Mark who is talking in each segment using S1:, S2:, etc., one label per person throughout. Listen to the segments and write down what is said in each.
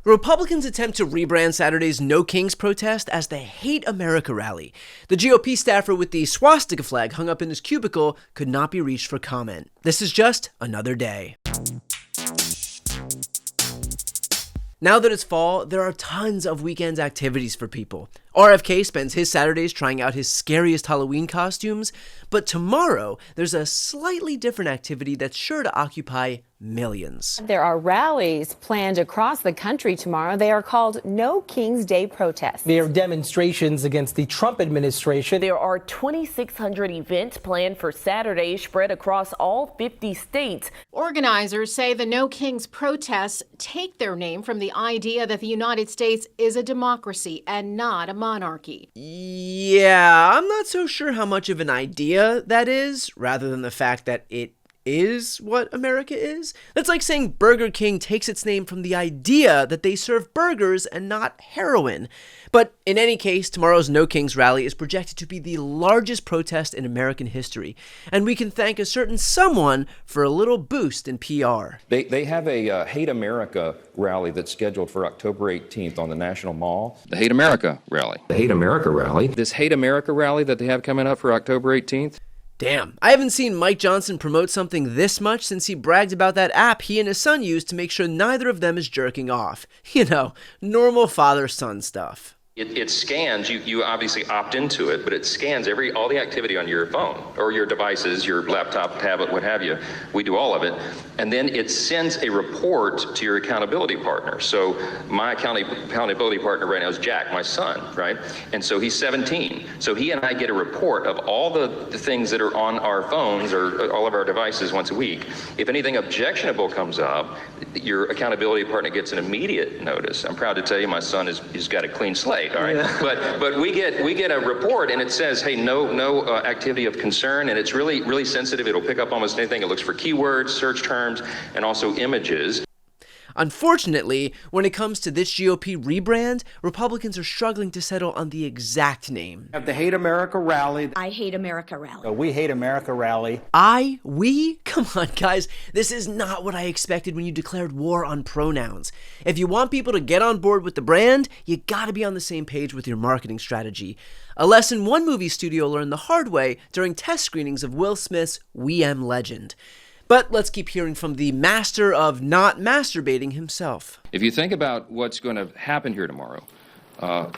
S1: Republicans attempt to rebrand Saturday's No Kings protest as the Hate America rally. The GOP staffer with the swastika flag hung up in his cubicle could not be reached for comment. This is just another day. Now that it's fall, there are tons of weekend activities for people. RFK spends his Saturdays trying out his scariest Halloween costumes, but tomorrow there's a slightly different activity that's sure to occupy millions.
S2: There are rallies planned across the country tomorrow. They are called No Kings Day protests.
S3: They are demonstrations against the Trump administration.
S4: There are 2,600 events planned for Saturday spread across all 50 states.
S5: Organizers say the No Kings protests take their name from the idea that the United States is a democracy and not a monarchy.
S1: Yeah, I'm not so sure how much of an idea that is, rather than the fact that it is what America is. That's like saying Burger King takes its name from the idea that they serve burgers and not heroin. But in any case, tomorrow's No Kings rally is projected to be the largest protest in American history, and we can thank a certain someone for a little boost in PR.
S6: They have a Hate America rally that's scheduled for October 18th on the National Mall.
S7: The Hate America rally.
S6: The Hate America rally.
S7: This Hate America rally that they have coming up for October 18th.
S1: Damn, I haven't seen Mike Johnson promote something this much since he bragged about that app he and his son use to make sure neither of them is jerking off. You know, normal father-son stuff.
S8: It scans, you obviously opt into it, but it scans all the activity on your phone or your devices, your laptop, tablet, what have you. We do all of it. And then it sends a report to your accountability partner. So my accountability partner right now is Jack, my son, right? And so he's 17. So he and I get a report of all the things that are on our phones or all of our devices once a week. If anything objectionable comes up, your accountability partner gets an immediate notice. I'm proud to tell you my son he's got a clean slate. All right, yeah. but we get a report and it says, hey, no activity of concern, and it's really sensitive. It'll pick up almost anything. It looks for keywords, search terms, and also images.
S1: Unfortunately, when it comes to this GOP rebrand, Republicans are struggling to settle on the exact name.
S9: Have the Hate America rally.
S10: I Hate America rally.
S9: We Hate America rally.
S1: We? Come on, guys. This is not what I expected when you declared war on pronouns. If you want people to get on board with the brand, you gotta be on the same page with your marketing strategy. A lesson one movie studio learned the hard way during test screenings of Will Smith's We Am Legend. But let's keep hearing from the master of not masturbating himself.
S7: If you think about what's going to happen here tomorrow,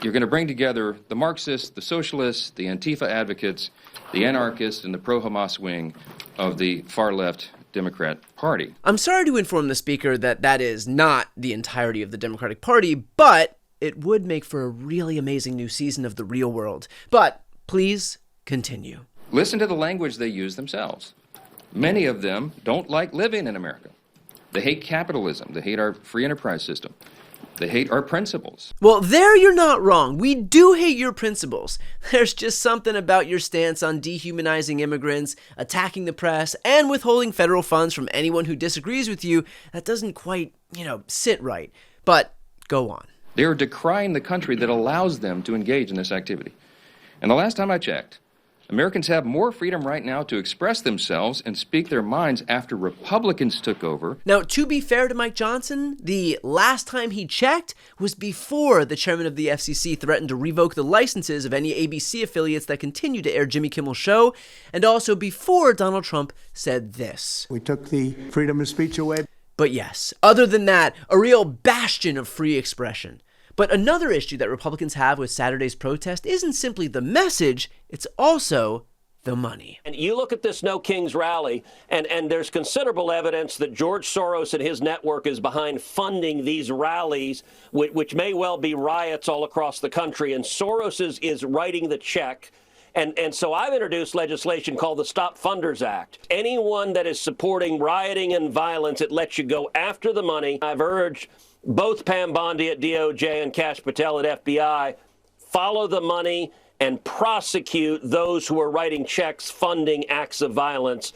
S7: you're going to bring together the Marxists, the socialists, the Antifa advocates, the anarchists, and the pro-Hamas wing of the far-left Democrat Party.
S1: I'm sorry to inform the speaker that is not the entirety of the Democratic Party, but it would make for a really amazing new season of The Real World. But please continue.
S7: Listen to the language they use themselves. Many of them don't like living in America. They hate capitalism. They hate our free enterprise system. They hate our principles.
S1: Well, there you're not wrong. We do hate your principles. There's just something about your stance on dehumanizing immigrants, attacking the press, and withholding federal funds from anyone who disagrees with you that doesn't quite, sit right. But go on.
S7: They are decrying the country that allows them to engage in this activity. And the last time I checked, Americans have more freedom right now to express themselves and speak their minds after Republicans took over.
S1: Now, to be fair to Mike Johnson, the last time he checked was before the chairman of the FCC threatened to revoke the licenses of any ABC affiliates that continue to air Jimmy Kimmel's show, and also before Donald Trump said this.
S11: We took the freedom of speech away.
S1: But yes, other than that, a real bastion of free expression. But another issue that Republicans have with Saturday's protest isn't simply the message, it's also the money.
S12: And you look at this No Kings rally, and there's considerable evidence that George Soros and his network is behind funding these rallies, which may well be riots all across the country, and Soros is writing the check. And so I've introduced legislation called the Stop Funders Act. Anyone that is supporting rioting and violence, it lets you go after the money. I've urged both Pam Bondi at DOJ and Kash Patel at FBI, follow the money and prosecute those who are writing checks funding acts of violence.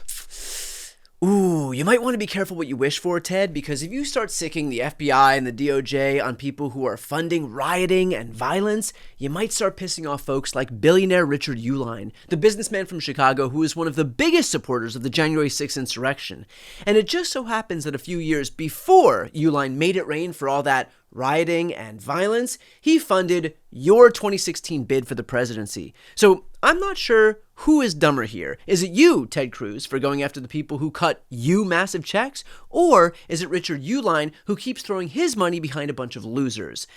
S1: Ooh, you might want to be careful what you wish for, Ted, because if you start sicking the FBI and the DOJ on people who are funding rioting and violence, you might start pissing off folks like billionaire Richard Uihlein, the businessman from Chicago who is one of the biggest supporters of the January 6th insurrection. And it just so happens that a few years before Uihlein made it rain for all that rioting, and violence, he funded your 2016 bid for the presidency. So I'm not sure who is dumber here. Is it you, Ted Cruz, for going after the people who cut you massive checks? Or is it Richard Uihlein, who keeps throwing his money behind a bunch of losers?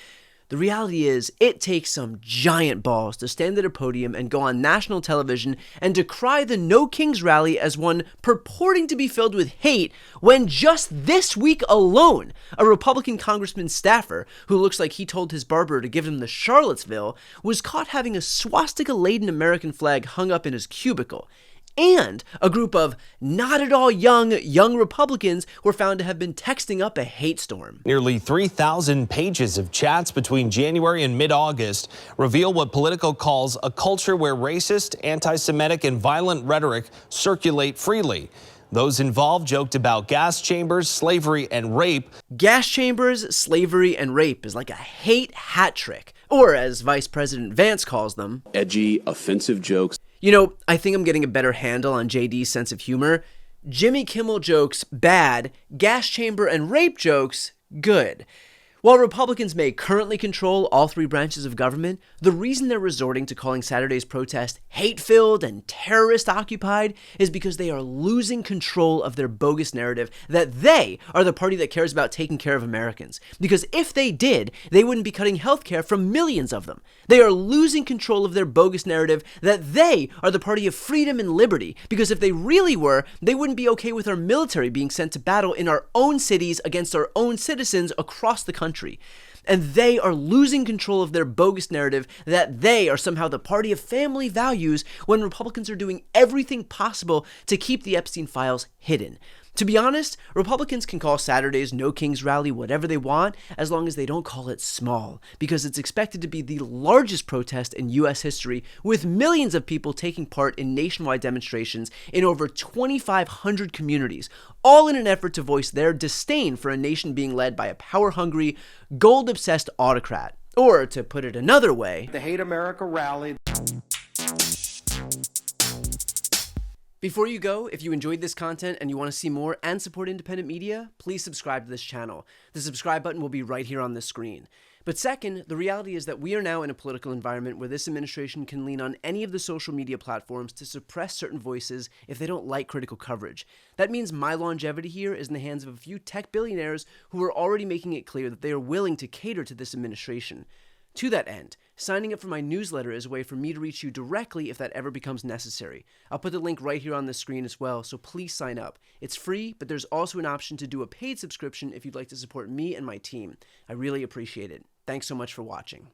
S1: The reality is, it takes some giant balls to stand at a podium and go on national television and decry the No Kings rally as one purporting to be filled with hate when just this week alone, a Republican congressman staffer, who looks like he told his barber to give him the Charlottesville, was caught having a swastika-laden American flag hung up in his cubicle. And a group of not at all young Republicans were found to have been texting up a hate storm.
S10: Nearly 3,000 pages of chats between January and mid-August reveal what Politico calls a culture where racist, anti-Semitic, and violent rhetoric circulate freely. Those involved joked about gas chambers, slavery, and rape.
S1: Gas chambers, slavery, and rape is like a hate hat trick, or as Vice President Vance calls them,
S13: edgy, offensive jokes.
S1: You know, I think I'm getting a better handle on JD's sense of humor. Jimmy Kimmel jokes, bad. Gas chamber and rape jokes, good. While Republicans may currently control all three branches of government, the reason they're resorting to calling Saturday's protest hate-filled and terrorist-occupied is because they are losing control of their bogus narrative that they are the party that cares about taking care of Americans. Because if they did, they wouldn't be cutting health care from millions of them. They are losing control of their bogus narrative that they are the party of freedom and liberty. Because if they really were, they wouldn't be okay with our military being sent to battle in our own cities against our own citizens across the country. And they are losing control of their bogus narrative that they are somehow the party of family values when Republicans are doing everything possible to keep the Epstein files hidden. To be honest, Republicans can call Saturday's No Kings rally whatever they want as long as they don't call it small, because it's expected to be the largest protest in U.S. history, with millions of people taking part in nationwide demonstrations in over 2,500 communities, all in an effort to voice their disdain for a nation being led by a power-hungry, gold-obsessed autocrat. Or, to put it another way,
S9: The Hate America rally.
S1: Before you go, if you enjoyed this content and you want to see more and support independent media, please subscribe to this channel. The subscribe button will be right here on the screen. But second, the reality is that we are now in a political environment where this administration can lean on any of the social media platforms to suppress certain voices if they don't like critical coverage. That means my longevity here is in the hands of a few tech billionaires who are already making it clear that they are willing to cater to this administration. To that end, signing up for my newsletter is a way for me to reach you directly if that ever becomes necessary. I'll put the link right here on the screen as well, so please sign up. It's free, but there's also an option to do a paid subscription if you'd like to support me and my team. I really appreciate it. Thanks so much for watching.